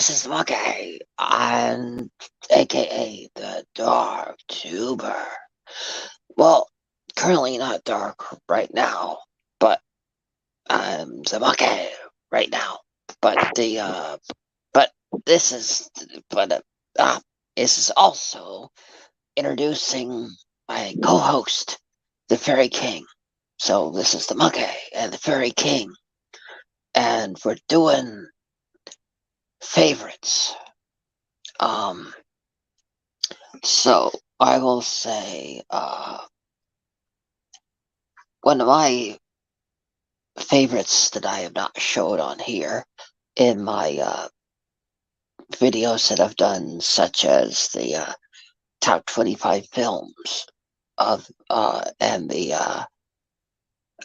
This is Monkey, and aka the Dark Tuber. Well, currently not dark right now, but I'm the Monkey right now. But but this is, but this is also introducing my co-host, the Fairy King. So this is the Monkey and the Fairy King, and we're doing favorites. Um, So I will say, one of my favorites that I have not showed on here in my videos that I've done, such as the top 25 films of and the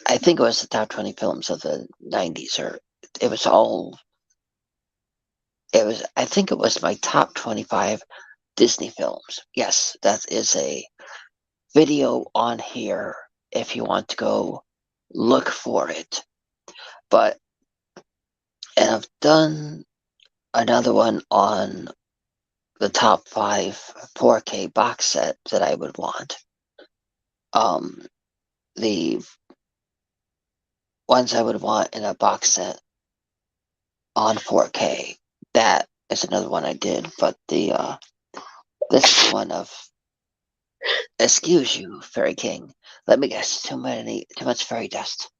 I think it was the top 20 films of the 90s, or it was all it was I think it was my top 25 Disney films. Yes, that is a video on here if you want to go look for it. But and I've done another one on the top 5 4K box set that I would want. The ones I would want in a box set on 4K. That is another one I did, but the this is one of, excuse you, Fairy King. Let me guess, too much fairy dust.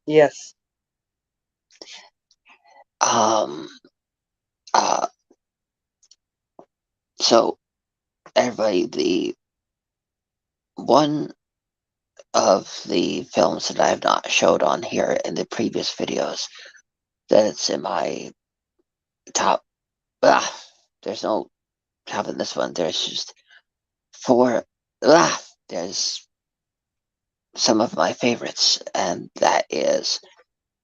Yes. Um. Uh. So everybody, the one of the films that I have not showed on here in the previous videos that it's in my top. There's no top in this one. There's just four. There's some of my favorites, and that is,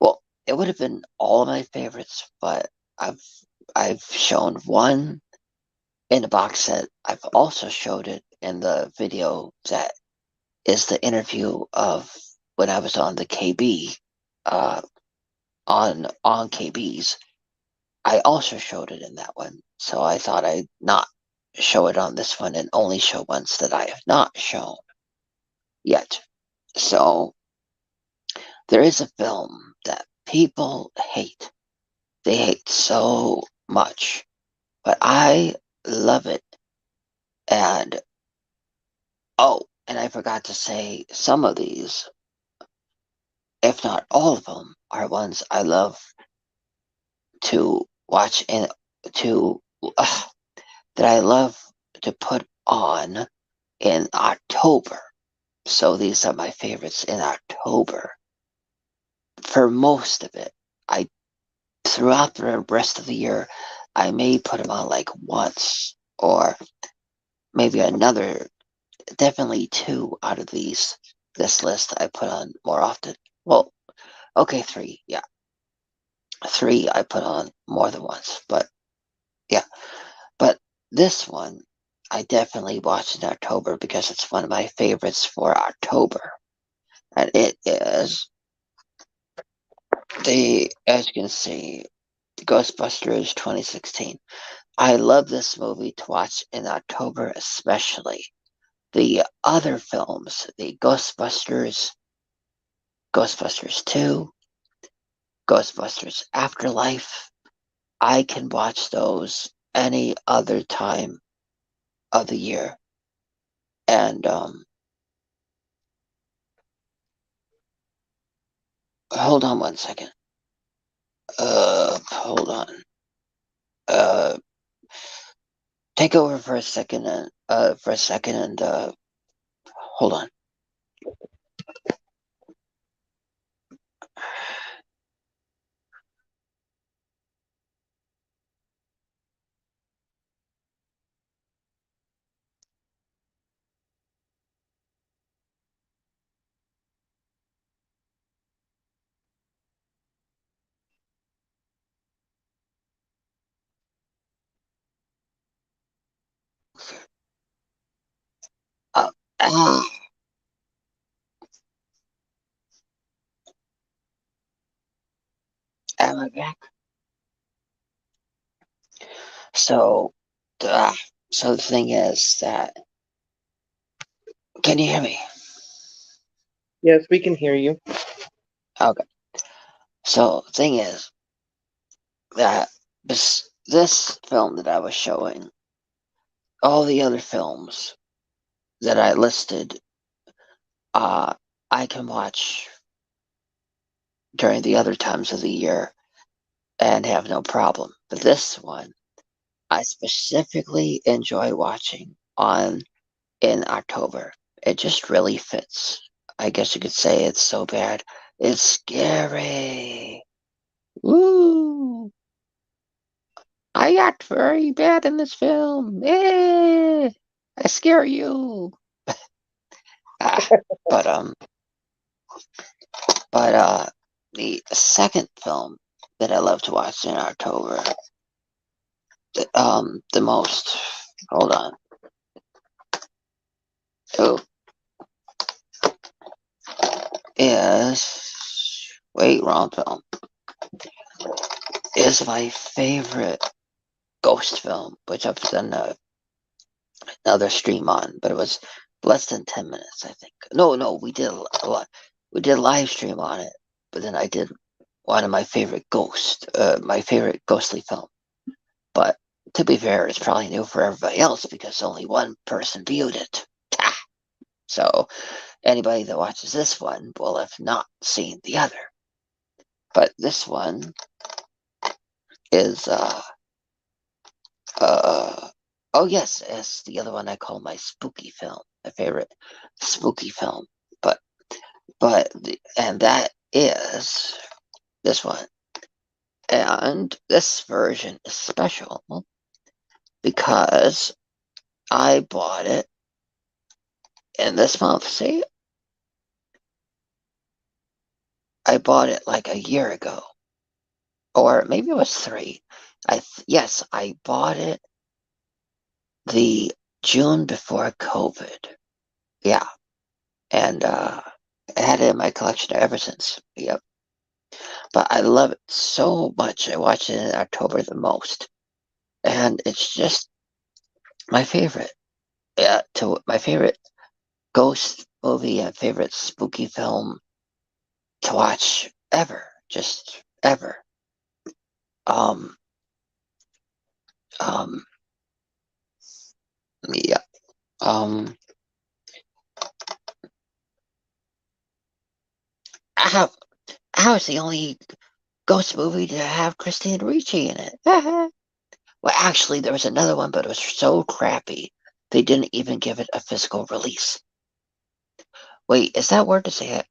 well, it would have been all of my favorites, but I've I've shown one in the box set. I've also showed it in the video that is the interview of when I was on the KB, uh, on KB's. I also showed it in that one, so I thought I'd not show it on this one and only show ones that I have not shown yet. So there is a film that people hate. They hate so much, but I love it. And oh, and I forgot to say, some of these, if not all of them, are ones I love to watch and to that I love to put on in October. So these are my favorites in October. For most of it, I throughout the rest of the year, I may put them on like once or maybe another. Definitely two out of this list I put on more often. Well, okay, three. Yeah, three I put on more than once. But yeah, but this one I definitely watched in October because it's one of my favorites for October, and it is as you can see, Ghostbusters 2016. I love this movie to watch in October, especially. The other films, the Ghostbusters 2, Ghostbusters Afterlife, I can watch those any other time of the year. And hold on one second. Hold on. Uh, take over for a second and hold on. Uh, am I back? So, uh, so the thing is that, can you hear me? Yes, we can hear you. Okay. So the thing is that this film that I was showing, all the other films that I listed, uh, I can watch during the other times of the year and have no problem. But this one, I specifically enjoy watching on in October. It just really fits. I guess you could say it's so bad. It's scary. Woo! I act very bad in this film. I scare you. Ah, but the second film that I love to watch in October, the most. Hold on. Oh, is wait, wrong film. Is my favorite ghost film, which I've done another stream on, but it was less than 10 minutes, I think. No, we did a lot. We did a live stream on it, but then I did one of my favorite ghostly film. But to be fair, it's probably new for everybody else because only one person viewed it. So anybody that watches this one will have not seen the other. But this one is oh yes, it's the other one I call my spooky film, my favorite spooky film. But and that is this one. And this version is special because I bought it in this month. See, I bought it like a year ago, or maybe it was three. Yes, I bought it the June before COVID. Yeah, and I had it in my collection ever since. Yep. But I love it so much. I watch it in October the most, and it's just my favorite. Yeah, to my favorite ghost movie and favorite spooky film to watch ever, just ever. Um, um, yeah. Um, how how is the only ghost movie to have Christina Ricci in it? Well, actually, there was another one, but it was so crappy they didn't even give it a physical release. Wait, is that word to say it?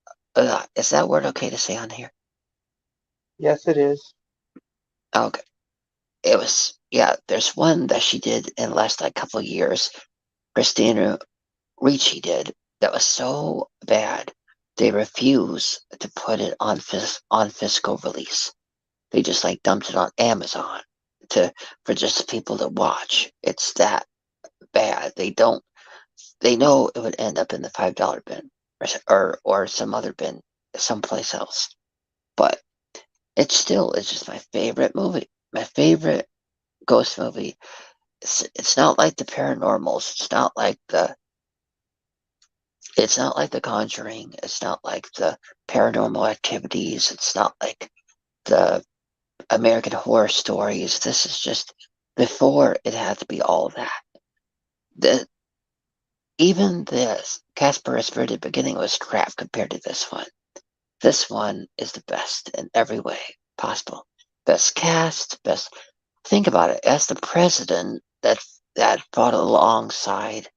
Is that word okay to say on here? Yes, it is. Okay. It was, yeah, there's one that she did in the last like couple of years. Christina Ricci did that was so bad they refuse to put it on physical release. They just like dumped it on Amazon to for just people to watch. It's that bad. They know it would end up in the $5 bin or some other bin someplace else. But it's just my favorite movie. My favorite ghost movie. It's not like the paranormals. It's not like the Conjuring. It's not like the Paranormal Activities. It's not like the American Horror Stories. This is just before it had to be all that. The even this Casper Very Beginning was crap compared to this one. This one is the best in every way possible. Best cast, best. Think about it. As the president that fought alongside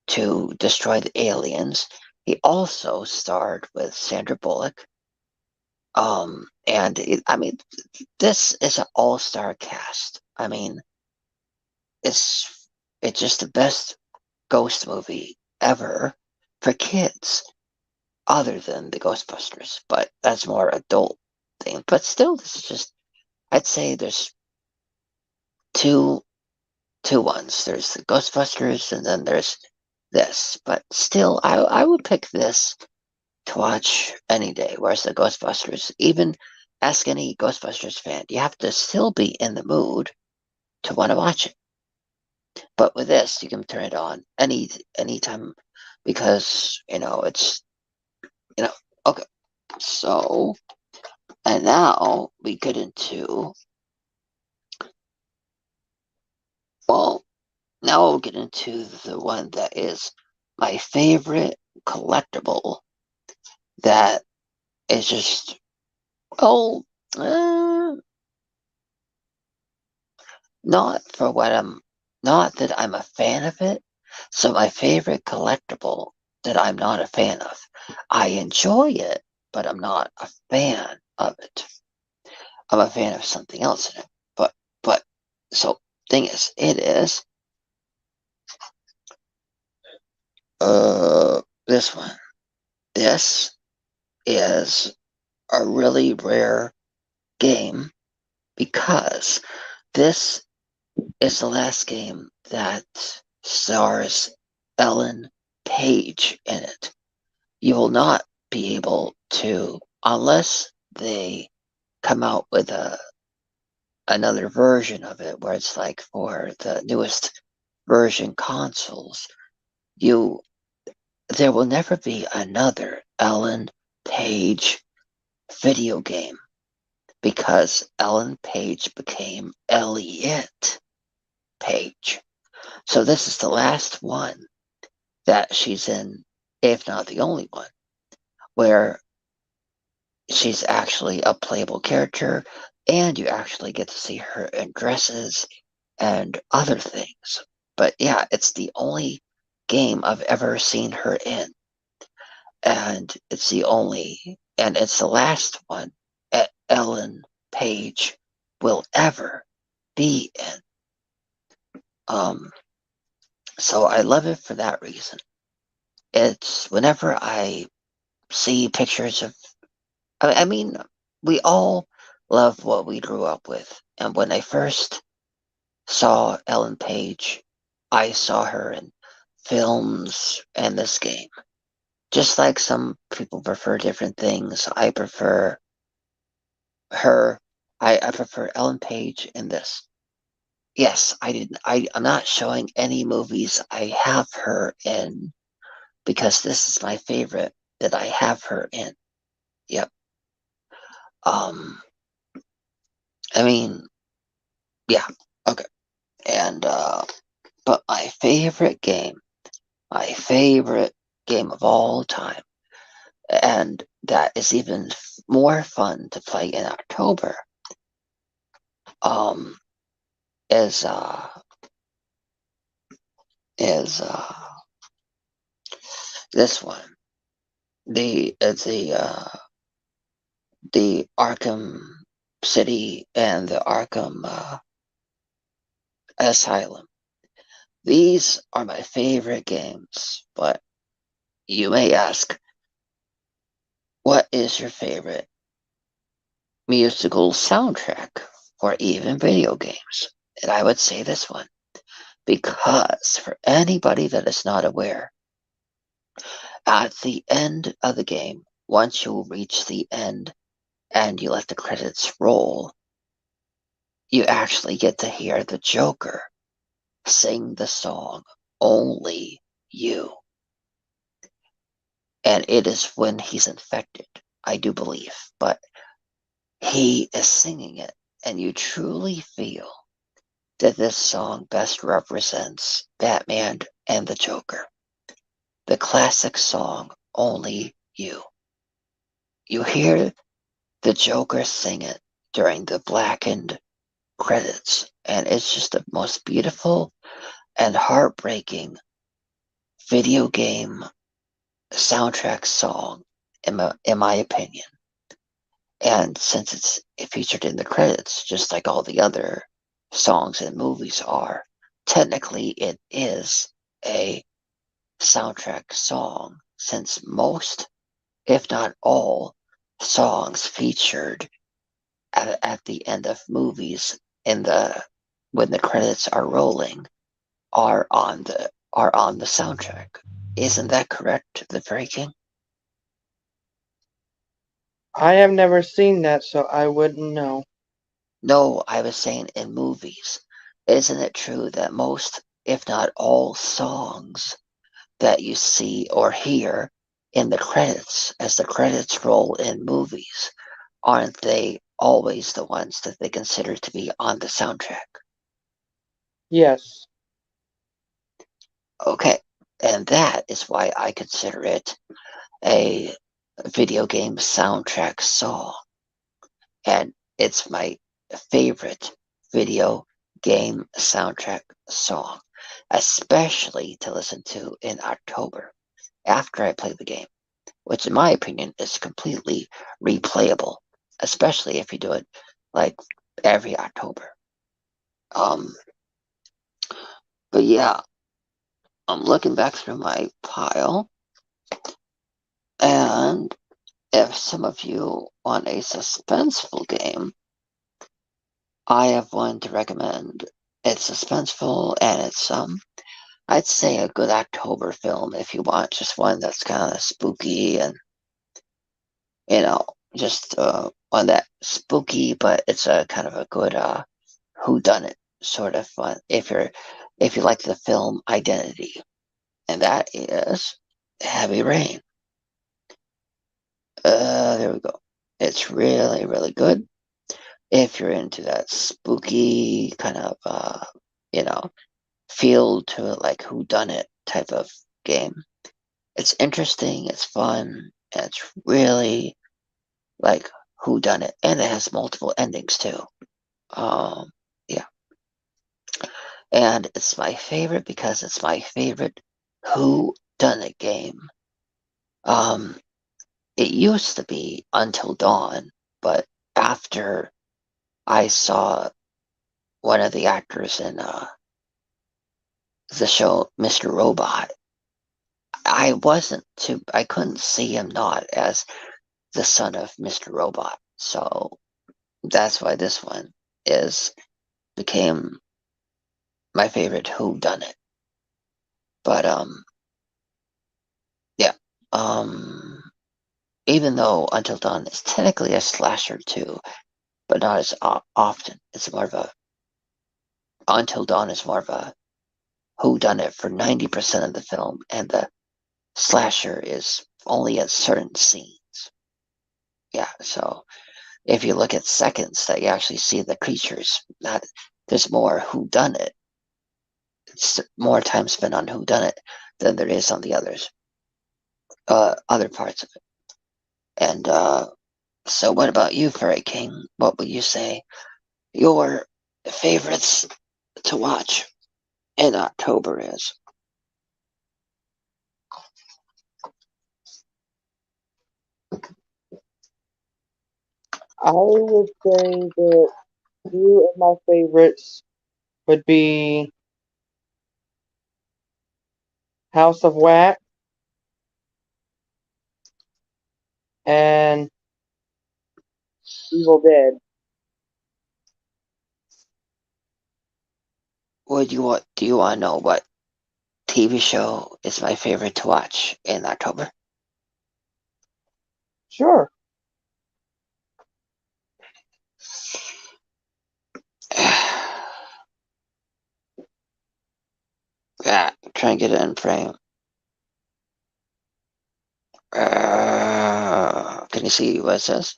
to destroy the aliens, he also starred with Sandra Bullock. I mean, this is an all-star cast. I mean, it's it's just the best ghost movie ever for kids, other than the Ghostbusters. But that's more adult thing. But still, this is just. I'd say there's two two ones. There's the Ghostbusters, and then there's this. But still, I would pick this to watch any day. Whereas the Ghostbusters, even ask any Ghostbusters fan, you have to still be in the mood to want to watch it. But with this, you can turn it on anytime because it's okay. So, and now we get into well, now we'll get into the one that is my favorite collectible. That is just oh, uh, not for what I'm, not that I'm a fan of it. So my favorite collectible that I'm not a fan of. I enjoy it, but I'm not a fan of it. I'm a fan of something else in it. But so thing is, it is this one. This is a really rare game because this is the last game that stars Ellen Page in it. You will not be able to, unless they come out with another version of it where it's like for the newest version consoles. You There will never be another Ellen Page video game because Ellen Page became Elliot Page. So this is the last one that she's in, if not the only one, where she's actually a playable character and you actually get to see her in dresses and other things. But yeah, it's the only game I've ever seen her in. And it's the last one Ellen Page will ever be in. Um, so I love it for that reason. It's whenever I see pictures of, I mean, we all love what we grew up with. And when I first saw Ellen Page, I saw her in films and this game. Just like some people prefer different things, I prefer her. I prefer Ellen Page in this. Yes, I didn't. I'm not showing any movies I have her in because this is my favorite that I have her in. Yep. Um. I mean, yeah. Okay. And but my favorite game of all time, and that is even more fun to play in October. Um. Is is this one the Arkham City and the Arkham Asylum. These are my favorite games, but you may ask, what is your favorite musical soundtrack or even video games? And I would say this one because for anybody that is not aware, at the end of the game, once you reach the end and you let the credits roll, you actually get to hear the Joker sing the song Only You. And it is when he's infected, I do believe, but he is singing it, and you truly feel that this song best represents Batman and the Joker. The classic song Only You. You hear the Joker sing it during the blackened credits, and it's just the most beautiful and heartbreaking video game soundtrack song, in my opinion. And since it's featured in the credits, just like all the other songs and movies are, technically it is a soundtrack song, since most, if not all, songs featured at the end of movies in the when the credits are rolling are on the soundtrack. Isn't that correct, the Fairy King? I have never seen that, so I wouldn't know. No, I was saying in movies. isn't it true that most, if not all, songs that you see or hear in the credits, as the credits roll in movies, aren't they always the ones that they consider to be on the soundtrack? Yes. Okay, and that is why I consider it a video game soundtrack song. And it's my favorite video game soundtrack song, especially to listen to in October after I play the game, which in my opinion is completely replayable, especially if you do it like every October. Um, but yeah, I'm looking back through my pile, and if some of you want a suspenseful game, I have one to recommend. It's suspenseful and it's I'd say a good October film if you want just one that's kind of spooky and you know just one that spooky, but it's a kind of a good whodunit sort of fun if you like the film Identity, and that is Heavy Rain. There we go. It's really really good if you're into that spooky kind of you know feel to it, like whodunit type of game. It's interesting, it's fun, and it's really like whodunit, and it has multiple endings too. Yeah, and it's my favorite because it's my favorite whodunit game. Um, it used to be Until Dawn, but after I saw one of the actors in the show Mr. Robot, I couldn't see him not as the son of Mr. Robot. So that's why this one is became my favorite whodunit. But yeah. Um Even though Until Dawn is technically a slasher too, but not as often. It's more of a Until Dawn is more of a whodunit for 90% of the film, and the slasher is only at certain scenes. Yeah, so if you look at seconds that you actually see the creatures, not there's more whodunit. It's more time spent on whodunit than there is on the other parts of it. And so, what about you, Furry King? What would you say your favorites to watch in October is? I would say that two of my favorites would be House of Wax and Evil Dead. Would you want? Do you want to know what TV show is my favorite to watch in October? Sure. Yeah, try and get it in frame. Can you see what it says?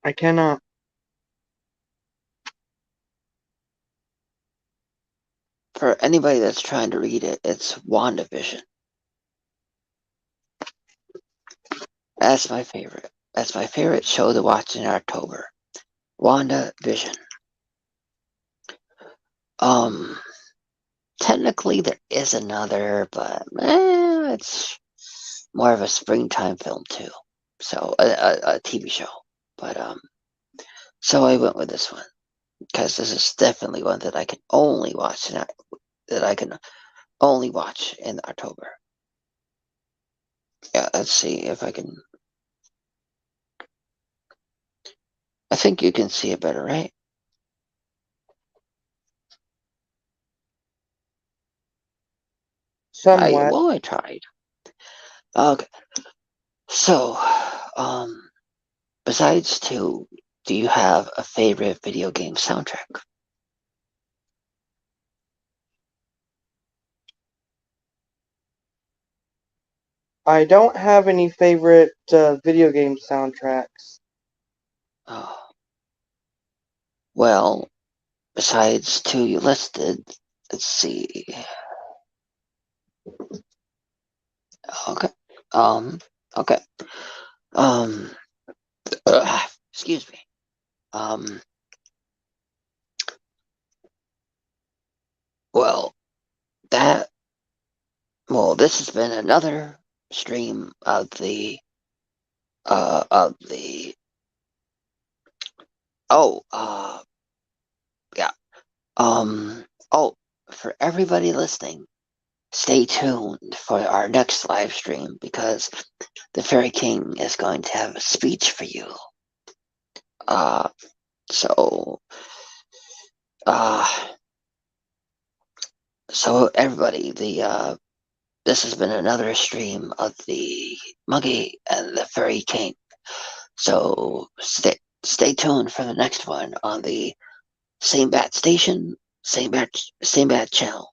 I cannot. For anybody that's trying to read it, it's WandaVision. That's my favorite. That's my favorite show to watch in October. WandaVision. Um, Technically there is another, but it's more of a springtime film too. So a TV show. But so I went with this one because this is definitely one that I can only watch that I can only watch in October. Yeah, let's see if I can. I think you can see it better, right? Somewhat. I tried. Okay. So, besides two, do you have a favorite video game soundtrack? I don't have any favorite video game soundtracks. Oh, well, besides two you listed, let's see. Okay. Um, okay. Um, excuse me. Um, well, that, this has been another stream of the, oh, yeah. Oh, for everybody listening, stay tuned for our next live stream because the Fairy King is going to have a speech for you. Uh, so, uh, so everybody, this has been another stream of the Monkey and the Fairy King. So stay tuned for the next one on the same bat station, same bat channel.